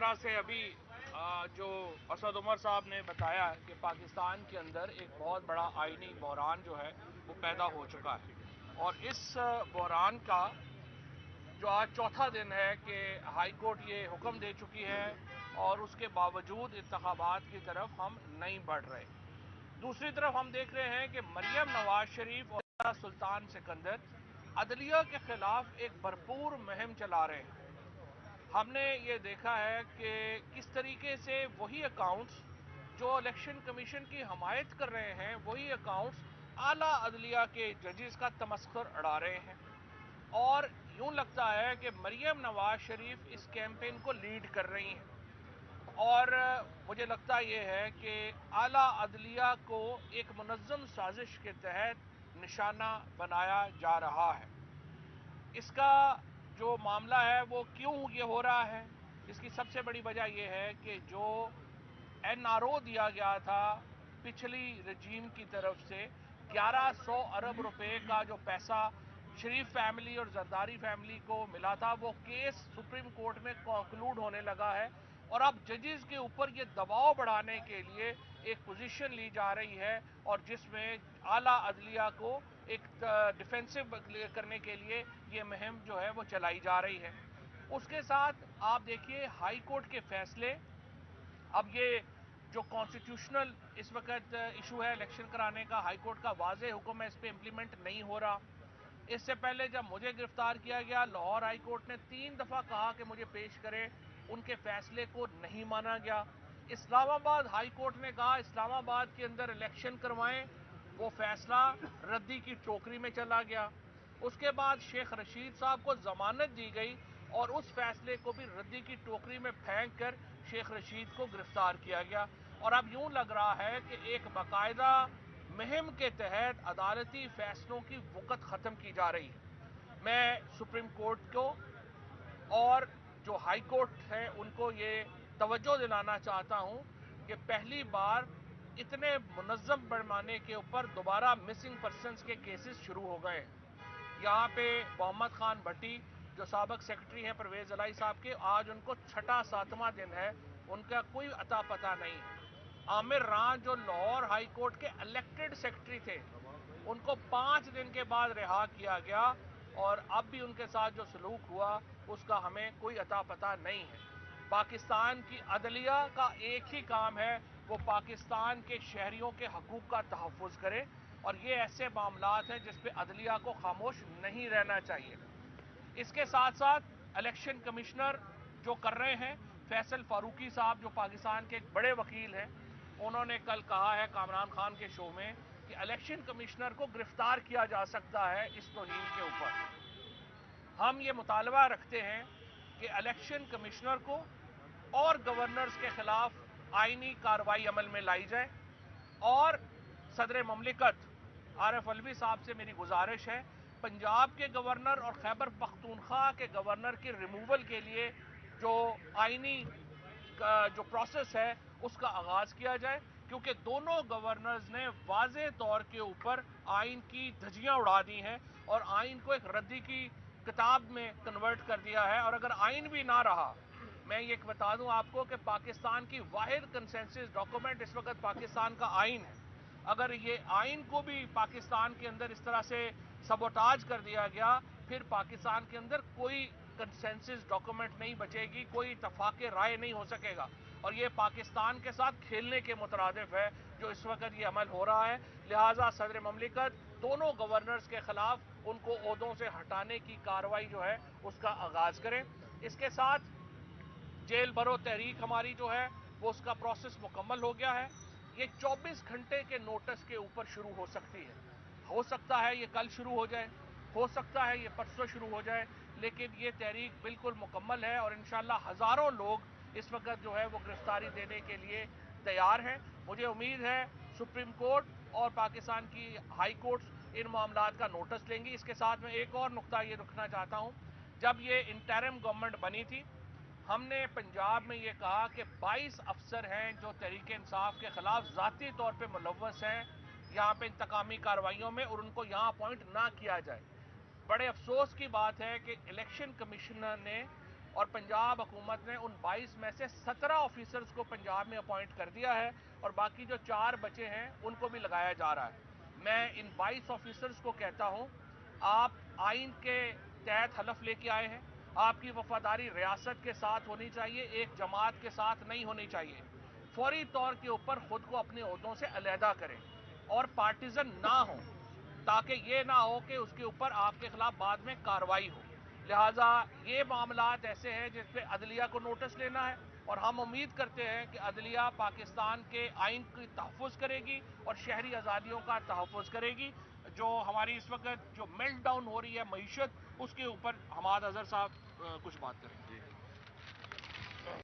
तरह से अभी जो असद उमर साहब ने बताया कि पाकिस्तान के अंदर एक बहुत बड़ा आईनी बहरान जो है वो पैदा हो चुका है और इस बहरान का जो आज चौथा दिन है कि हाई कोर्ट ये हुक्म दे चुकी है और उसके बावजूद इंतखाबात की तरफ हम नहीं बढ़ रहे। दूसरी तरफ हम देख रहे हैं कि मरियम नवाज शरीफ और सुल्तान सिकंदर अदलिया के खिलाफ एक भरपूर मुहिम चला रहे हैं। हमने ये देखा है कि किस तरीके से वही अकाउंट्स जो इलेक्शन कमीशन की हमायत कर रहे हैं, वही अकाउंट्स आला अदलिया के जजेस का तमस्खुर उड़ा रहे हैं और यूं लगता है कि मरियम नवाज शरीफ इस कैंपेन को लीड कर रही हैं और मुझे लगता यह है कि आला अदलिया को एक मुनज़्ज़म साजिश के तहत निशाना बनाया जा रहा है। इसका जो मामला है वो क्यों ये हो रहा है, इसकी सबसे बड़ी वजह यह है कि जो एनआरओ दिया गया था पिछली रजीम की तरफ से 1100 अरब रुपए का जो पैसा शरीफ फैमिली और जरदारी फैमिली को मिला था, वो केस सुप्रीम कोर्ट में कंक्लूड होने लगा है और अब जजेस के ऊपर ये दबाव बढ़ाने के लिए एक पोजीशन ली जा रही है और जिसमें आला अदलिया को एक डिफेंसिव करने के लिए ये मुहिम जो है वो चलाई जा रही है। उसके साथ आप देखिए हाई कोर्ट के फैसले, अब ये जो कॉन्स्टिट्यूशनल इस वक्त इशू है इलेक्शन कराने का, हाई कोर्ट का वाज़ेह हुक्म है, इस पर इम्प्लीमेंट नहीं हो रहा। इससे पहले जब मुझे गिरफ्तार किया गया, लाहौर हाई कोर्ट ने 3 दफ़ा कहा कि मुझे पेश करें, उनके फैसले को नहीं माना गया। इस्लामाबाद हाई कोर्ट ने कहा इस्लामाबाद के अंदर इलेक्शन करवाएं, वो फैसला रद्दी की टोकरी में चला गया। उसके बाद शेख रशीद साहब को जमानत दी गई और उस फैसले को भी रद्दी की टोकरी में फेंक कर शेख रशीद को गिरफ्तार किया गया और अब यूं लग रहा है कि एक बाकायदा मुहिम के तहत अदालती फैसलों की वक़्त ख़त्म की जा रही है। मैं सुप्रीम कोर्ट को और जो हाई कोर्ट है उनको ये तवज्जो दिलाना चाहता हूं कि पहली बार इतने मुनज़्ज़म पैमाने के ऊपर दोबारा मिसिंग पर्सनस के केसेस शुरू हो गए हैं। यहाँ पे मोहम्मद खान भट्टी जो साबिक सेक्रेटरी हैं परवेज इलाही साहब के, आज उनको छठा 7वां दिन है, उनका कोई अता पता नहीं है। आमिर रान जो लाहौर हाई कोर्ट के इलेक्टेड सेक्रेटरी थे, उनको 5 दिन के बाद रिहा किया गया और अब भी उनके साथ जो सलूक हुआ उसका हमें कोई अता पता नहीं है। पाकिस्तान की अदलिया का एक ही काम है, वो पाकिस्तान के शहरियों के हकूक़ का तहफ़्फ़ुज़ करे और ये ऐसे मामलात हैं जिस पे अदलिया को खामोश नहीं रहना चाहिए। इसके साथ साथ इलेक्शन कमिश्नर जो कर रहे हैं, फैसल फारूकी साहब जो पाकिस्तान के एक बड़े वकील हैं, उन्होंने कल कहा है कामरान खान के शो में कि इलेक्शन कमिश्नर को गिरफ्तार किया जा सकता है इस तौहीन के ऊपर। हम ये मुतालबा रखते हैं कि इलेक्शन कमिश्नर को और गवर्नर्स के खिलाफ आईनी कार्रवाई अमल में लाई जाए और सदर ममलिकत आरिफ अलवी साहब से मेरी गुजारिश है पंजाब के गवर्नर और खैबर पख्तूनख्वा के गवर्नर के रिमूवल के लिए जो आईनी जो प्रोसेस है उसका आगाज किया जाए, क्योंकि दोनों गवर्नर्स ने वाज़ेह तौर के ऊपर आइन की धज्जियां उड़ा दी हैं और आइन को एक रद्दी की किताब में कन्वर्ट कर दिया है। और अगर आइन भी ना रहा, मैं ये बता दूं आपको कि पाकिस्तान की वाहिद कंसेंसस डॉक्यूमेंट इस वक्त पाकिस्तान का आइन है। अगर ये आइन को भी पाकिस्तान के अंदर इस तरह से सबोटाज कर दिया गया, फिर पाकिस्तान के अंदर कोई कंसेंसस डॉक्यूमेंट नहीं बचेगी, कोई इत्तफाक राय नहीं हो सकेगा और ये पाकिस्तान के साथ खेलने के मुतरादिफ है जो इस वक्त ये अमल हो रहा है। लिहाजा सदर ममलिकत दोनों गवर्नर्स के खिलाफ उनको ओहदों से हटाने की कार्रवाई जो है उसका आगाज करें। इसके साथ जेल भरो तहरीक हमारी जो है वो उसका प्रोसेस मुकम्मल हो गया है। ये 24 घंटे के नोटिस के ऊपर शुरू हो सकती है। हो सकता है ये कल शुरू हो जाए, हो सकता है ये परसों शुरू हो जाए, लेकिन ये तहरीक बिल्कुल मुकम्मल है और इंशाल्लाह हज़ारों लोग इस वक्त जो है वो गिरफ्तारी देने के लिए तैयार हैं। मुझे उम्मीद है सुप्रीम कोर्ट और पाकिस्तान की हाई कोर्ट इन मामलात का नोटिस लेंगी। इसके साथ में एक और नुकता ये रखना चाहता हूँ, जब ये इंटरिम गवर्नमेंट बनी थी, हमने पंजाब में ये कहा कि 22 अफसर हैं जो तहरीक इंसाफ के खिलाफ ज़ाती तौर पे मुलव्वस हैं यहाँ पे इंतकामी कार्रवाइयों में, और उनको यहाँ अपॉइंट ना किया जाए। बड़े अफसोस की बात है कि इलेक्शन कमिश्नर ने اور پنجاب حکومت نے ان 22 میں سے 17 آفیسرز کو پنجاب میں اپوائنٹ کر دیا ہے اور باقی جو 4 بچے ہیں ان کو بھی لگایا جا رہا ہے۔ میں ان 22 آفیسرز کو کہتا ہوں، آپ آئین کے تحت حلف لے کے آئے ہیں، آپ کی وفاداری ریاست کے ساتھ ہونی چاہیے، ایک جماعت کے ساتھ نہیں ہونی چاہیے۔ فوری طور کے اوپر خود کو اپنے عہدوں سے علیحدہ کریں اور پارٹیزن نہ ہوں، تاکہ یہ نہ ہو کہ اس کے اوپر آپ کے خلاف بعد میں کارروائی ہو۔ لہٰذا یہ معاملات ایسے ہیں جس پہ عدلیہ کو نوٹس لینا ہے، اور ہم امید کرتے ہیں کہ عدلیہ پاکستان کے آئین کی تحفظ کرے گی اور شہری آزادیوں کا تحفظ کرے گی۔ جو ہماری اس وقت جو میلٹ ڈاؤن ہو رہی ہے معیشت، اس کے اوپر حماد اظہر صاحب کچھ بات کریں گے۔